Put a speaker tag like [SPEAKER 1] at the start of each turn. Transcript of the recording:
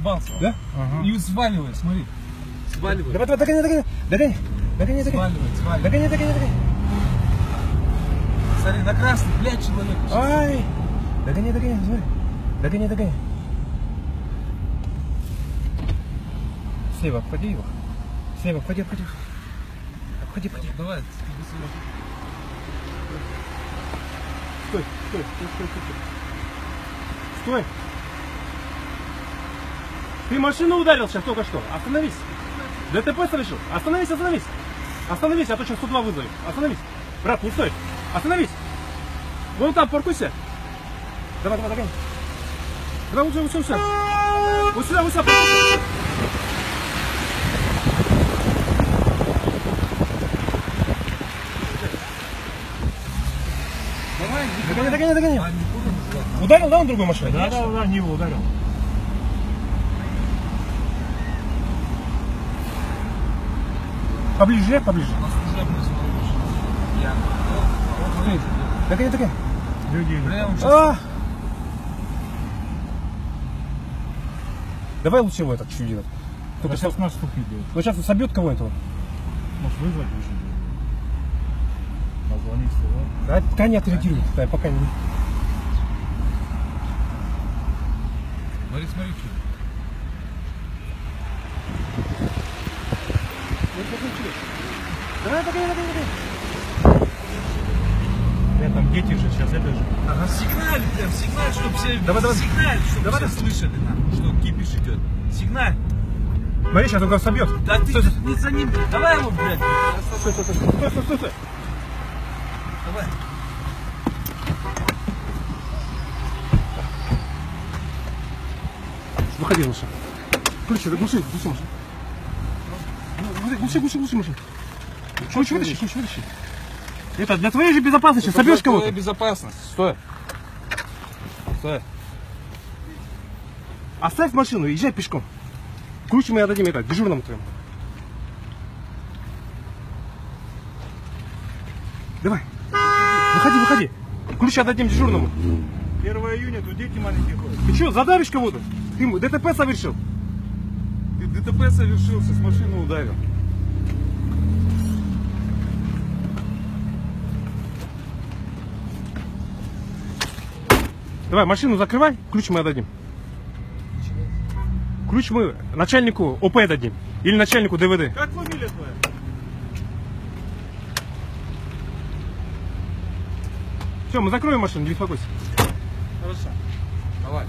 [SPEAKER 1] ошибался.
[SPEAKER 2] Да?
[SPEAKER 1] Ага. И сваливай, смотри. Сваливай.
[SPEAKER 2] Давай, догоняй. Догоняй.
[SPEAKER 1] Сваливай. Смотри, на красный, блядь, человек.
[SPEAKER 2] Ай! Догоняй, смотри. Догоняй. Слева, обходи его. Слева, обходи. Обходи.
[SPEAKER 1] Давай.
[SPEAKER 2] Стой. Ты машину ударил сейчас только что. Остановись. ДТП совершил. Остановись. Остановись, а то сейчас 102 вызовет. Остановись. Брат, не стой. Остановись. Вон там, паркуйся. Давай, догоняй. Давай, вот сюда. Вот сюда, паркуйся. Догоняй. Ударил, да, он другой машиной? Да, не его ударил. Поближе. Догоняй. Давай лучше его этот чуть делать.
[SPEAKER 3] Только сейчас наш штук идет.
[SPEAKER 2] Ну сейчас он собьет кого-то.
[SPEAKER 3] Может вызвать уже. Позвонить сюда.
[SPEAKER 2] Да, пока не отреагирует. Да, пока не.
[SPEAKER 1] Смотри, что.
[SPEAKER 2] Давай, догоняй.
[SPEAKER 3] Там дети же, сейчас это же.
[SPEAKER 1] Ага, сигналь, чтобы все...
[SPEAKER 2] Давай.
[SPEAKER 1] Сигналь, чтобы все слышали, что кипиш идет. Сигналь.
[SPEAKER 2] Смотри, сейчас он кого собьет.
[SPEAKER 1] Да ты не за ним, давай его, блядь.
[SPEAKER 2] Стой.
[SPEAKER 1] Давай.
[SPEAKER 2] Выходи, Маша. Ключи, глуши машину. Глуши машину. Ключ вытащи. Это для твоей же безопасности. Собьешь кого-то.
[SPEAKER 1] Твоя безопасность. Стой.
[SPEAKER 2] Оставь машину, езжай пешком. Ключи мы отдадим дежурному твоему. Давай. Выходи. Ключи отдадим дежурному.
[SPEAKER 3] 1 июня, тут дети маленькие ходят.
[SPEAKER 2] Ты что, задавишь кого-то? Ты ДТП совершил.
[SPEAKER 1] Ты ДТП совершился, с машины ударил.
[SPEAKER 2] Давай, машину закрывай, ключ мы отдадим. Ключ мы начальнику ОП дадим. Или начальнику ДВД.
[SPEAKER 3] Как фамилия твоя?
[SPEAKER 2] Все, мы закроем машину, не беспокойся.
[SPEAKER 1] Хорошо. Давай.